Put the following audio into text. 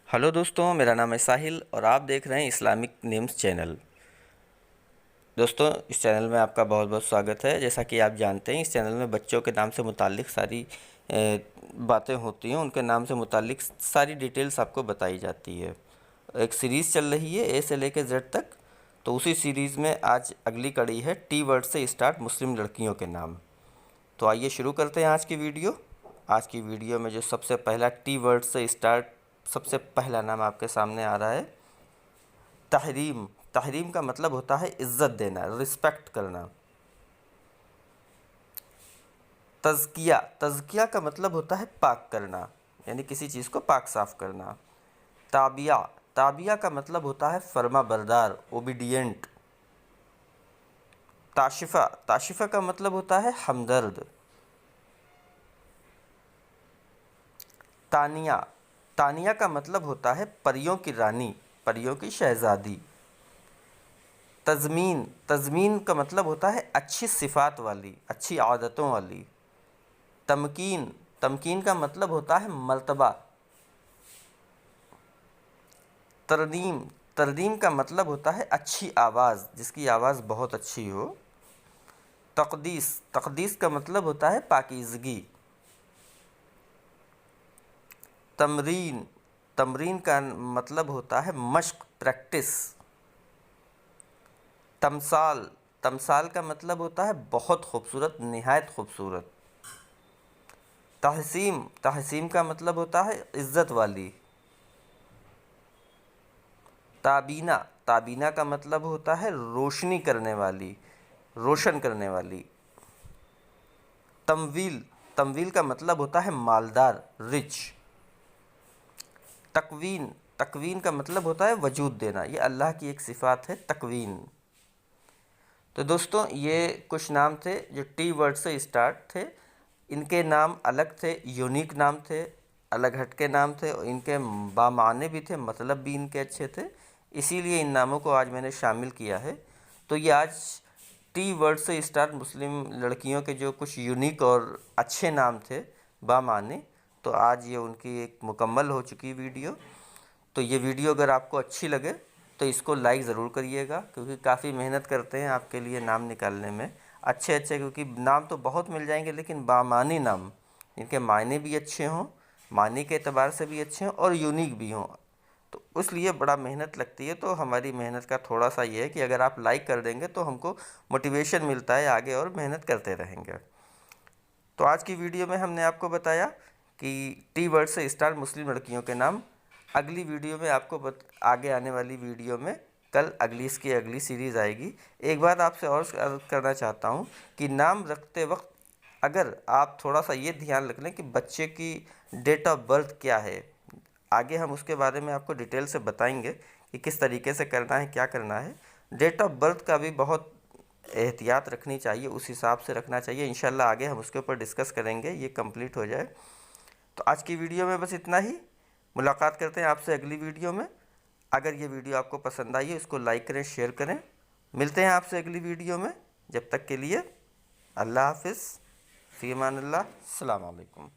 Hello दोस्तों, मेरा नाम है साहिल और आप देख रहे हैं इस्लामिक नेम्स चैनल। दोस्तों, इस चैनल में आपका बहुत बहुत स्वागत है। जैसा कि आप जानते हैं, इस चैनल में बच्चों के नाम से मुताल्लिक़ सारी बातें होती हैं, उनके नाम से मुताल्लिक़ सारी डिटेल्स आपको बताई जाती है। एक सीरीज़ चल रही है ए से लेकर जेड तक, तो उसी सीरीज़ में आज अगली कड़ी है टी वर्ड से स्टार्ट मुस्लिम लड़कियों के नाम। तो आइए शुरू करते हैं आज की वीडियो। आज की वीडियो में जो सबसे पहला टी वर्ड से स्टार्ट सबसे पहला नाम आपके सामने आ रहा है तहरीम। तहरीम का मतलब होता है इज़्ज़त देना, रिस्पेक्ट करना। तज़किया, तज़किया का मतलब होता है पाक करना, यानी किसी चीज़ को पाक साफ़ करना। ताबिया, ताबिया का मतलब होता है फर्मा बरदार, ओबीडियंट। ताशिफ़ा, ताशिफ़ा का मतलब होता है हमदर्द। तानिया, तानिया का मतलब होता है परियों की रानी, परियों की शहज़ादी। तज़मीन, तज़मीन का मतलब होता है अच्छी सिफ़ात वाली, अच्छी आदतों वाली। तमकीन, तमकीन का मतलब होता है मर्तबा। तरनीम, तरनीम का मतलब होता है अच्छी आवाज़, जिसकी आवाज़ बहुत अच्छी हो। तक़दीस, तक़दीस का मतलब होता है पाकीज़गी। तमरीन, तमरीन का मतलब होता है मश्क, प्रैक्टिस। तमसाल, तमसाल का मतलब होता है बहुत खूबसूरत, निहायत खूबसूरत। तहसीम, तहसीम का मतलब होता है इज़्ज़त वाली। ताबीना, ताबीना का मतलब होता है रोशनी करने वाली, रोशन करने वाली। तमवील, तमवील का मतलब होता है मालदार, रिच। तकवीन, तकवीन का मतलब होता है वजूद देना, ये अल्लाह की एक सिफ़ात है तकवीन। तो दोस्तों, ये कुछ नाम थे जो टी वर्ड से स्टार्ट थे। इनके नाम अलग थे, यूनिक नाम थे, अलग हटके नाम थे और इनके बामाने भी थे, मतलब भी इनके अच्छे थे। इसीलिए इन नामों को आज मैंने शामिल किया है। तो ये आज टी वर्ड से स्टार्ट मुस्लिम लड़कियों के जो कुछ यूनिक और अच्छे नाम थे बामाने, तो आज ये उनकी एक मुकम्मल हो चुकी वीडियो। तो ये वीडियो अगर आपको अच्छी लगे तो इसको लाइक ज़रूर करिएगा, क्योंकि काफ़ी मेहनत करते हैं आपके लिए नाम निकालने में अच्छे अच्छे, क्योंकि नाम तो बहुत मिल जाएंगे लेकिन बामानी नाम, इनके मायने भी अच्छे हों, मानी के एतबार से भी अच्छे हों और यूनिक भी हों, तो इसलिए बड़ा मेहनत लगती है। तो हमारी मेहनत का थोड़ा सा ये है कि अगर आप लाइक कर देंगे तो हमको मोटिवेशन मिलता है आगे और मेहनत करते रहेंगे। तो आज की वीडियो में हमने आपको बताया कि टी वर्ड से स्टार्ट मुस्लिम लड़कियों के नाम। अगली वीडियो में आपको आगे आने वाली वीडियो में कल इसकी अगली सीरीज़ आएगी। एक बात आपसे और अर्ज़ करना चाहता हूँ कि नाम रखते वक्त अगर आप थोड़ा सा ये ध्यान रख लें कि बच्चे की डेट ऑफ बर्थ क्या है। आगे हम उसके बारे में आपको डिटेल से बताएंगे कि किस तरीके से करना है, क्या करना है। डेट ऑफ बर्थ का भी बहुत एहतियात रखनी चाहिए, उस हिसाब से रखना चाहिए। इंशाल्लाह आगे हम उसके ऊपर डिस्कस करेंगे, ये कंप्लीट हो जाए। तो आज की वीडियो में बस इतना ही। मुलाकात करते हैं आपसे अगली वीडियो में। अगर ये वीडियो आपको पसंद आई है इसको लाइक करें, शेयर करें। मिलते हैं आपसे अगली वीडियो में। जब तक के लिए अल्लाह हाफिज़, फ़ी अमानिल्लाह, अस्सलाम वालेकुम।